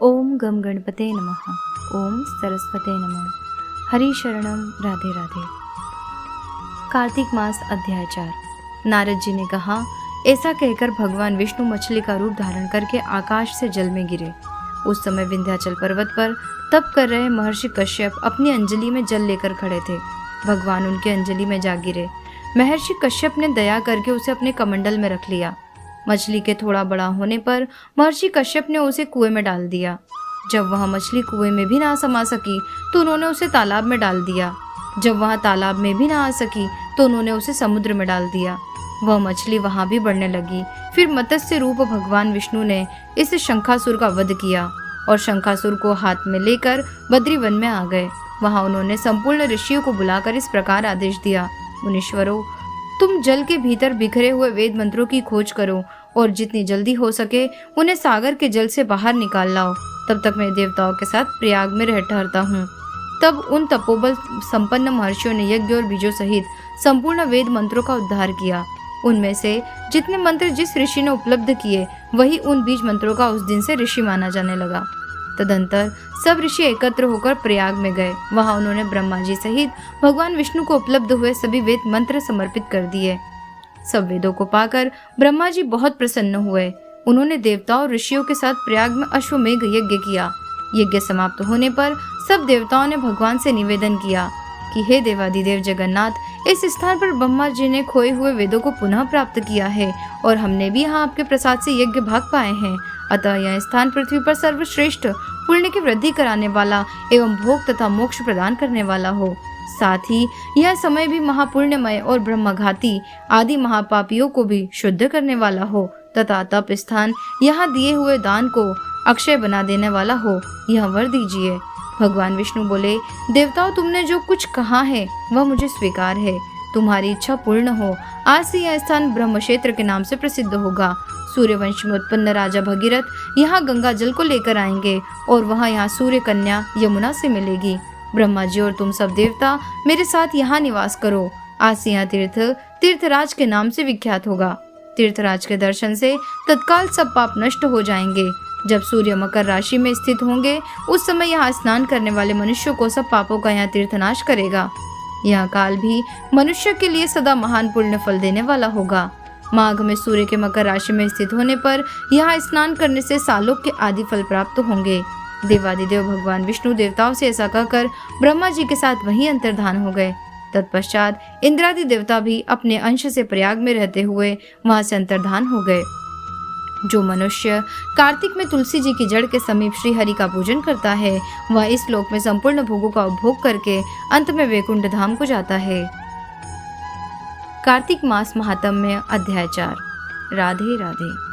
ओम गम गणपते नमः। ओम सरस्वते नमः। हरि शरणम। राधे राधे। कार्तिक मास अध्याय 4। नारद जी ने कहा, ऐसा कहकर भगवान विष्णु मछली का रूप धारण करके आकाश से जल में गिरे। उस समय विंध्याचल पर्वत पर तप कर रहे महर्षि कश्यप अपनी अंजलि में जल लेकर खड़े थे। भगवान उनके अंजलि में जा गिरे। महर्षि कश्यप ने दया करके उसे अपने कमंडल में रख लिया। मछली के थोड़ा बड़ा होने पर महर्षि कश्यप ने उसे कुएं में डाल दिया। जब वह मछली कुएं में भी ना समा सकी तो उन्होंने उसे तालाब में डाल दिया। जब वह तालाब में भी ना आ सकी तो उन्होंने उसे समुद्र में डाल दिया। वह मछली वहां भी बढ़ने लगी। फिर मत्स्य रूप भगवान विष्णु ने इस शंखासुर का वध किया और शंखासुर को हाथ में लेकर बद्री वन में आ गए। वहां उन्होंने संपूर्ण ऋषियों को बुलाकर इस प्रकार आदेश दिया, मुनीश्वरों, तुम जल के भीतर बिखरे हुए वेद मंत्रों की खोज करो और जितनी जल्दी हो सके उन्हें सागर के जल से बाहर निकाल लाओ। तब तक मैं देवताओं के साथ प्रयाग में रह ठहरता हूँ। तब उन तपोबल संपन्न महर्षियों ने यज्ञ और बीजों सहित संपूर्ण वेद मंत्रों का उद्धार किया। उनमें से जितने मंत्र जिस ऋषि ने उपलब्ध किए वही उन बीज मंत्रों का उस दिन से ऋषि माना जाने लगा। तदंतर सब ऋषि एकत्र होकर प्रयाग में गए। वहां उन्होंने ब्रह्मा जी सहित भगवान विष्णु को उपलब्ध हुए सभी वेद मंत्र समर्पित कर दिए। सब वेदों को पाकर ब्रह्मा जी बहुत प्रसन्न हुए। उन्होंने देवताओं और ऋषियों के साथ प्रयाग में अश्वमेघ यज्ञ किया। यज्ञ समाप्त होने पर सब देवताओं ने भगवान से निवेदन किया कि हे देवादिदेव जगन्नाथ, इस स्थान पर ब्रह्मा जी ने खोए हुए वेदों को पुनः प्राप्त किया है और हमने भी यहाँ आपके प्रसाद से यज्ञ भाग पाए हैं। अतः यह स्थान पृथ्वी पर सर्वश्रेष्ठ पुण्य की वृद्धि कराने वाला एवं भोग तथा मोक्ष प्रदान करने वाला हो। साथ ही यह समय भी महापुण्यमय और ब्रह्मघाती आदि महापापियों को भी शुद्ध करने वाला हो तथा तप स्थान यहाँ दिए हुए दान को अक्षय बना देने वाला हो। यह वर दीजिए। भगवान विष्णु बोले, देवताओं, तुमने जो कुछ कहा है वह मुझे स्वीकार है। तुम्हारी इच्छा पूर्ण हो। आज से यह स्थान ब्रह्म क्षेत्र के नाम से प्रसिद्ध होगा। सूर्यवंश में उत्पन्न राजा भगीरथ यहाँ गंगा जल को लेकर आएंगे और वह यहाँ सूर्य कन्या यमुना से मिलेगी। ब्रह्मा जी और तुम सब देवता मेरे साथ यहाँ निवास करो। आज से यह तीर्थराज के नाम से विख्यात होगा। तीर्थराज के दर्शन से तत्काल सब पाप नष्ट हो जाएंगे। जब सूर्य मकर राशि में स्थित होंगे उस समय यहाँ स्नान करने वाले मनुष्यों को सब पापों का यहाँ तीर्थनाश करेगा। यह काल भी मनुष्य के लिए सदा महान पुण्य फल देने वाला होगा। माघ में सूर्य के मकर राशि में स्थित होने पर यहाँ स्नान करने से सालों के आदि फल प्राप्त होंगे। देवादिदेव भगवान विष्णु देवताओं से ऐसा कहकर ब्रह्मा जी के साथ वहीं अंतर्धान हो गए। तत्पश्चात इंद्रादि देवता भी अपने अंश से प्रयाग में रहते हुए वहां से अंतर्धान हो गए। जो मनुष्य कार्तिक में तुलसी जी की जड़ के समीप श्री हरि का पूजन करता है वह इस लोक में संपूर्ण भोगों का उपभोग करके अंत में वैकुंठ धाम को जाता है। कार्तिक मास महात्म्य अध्याय 4। राधे राधे।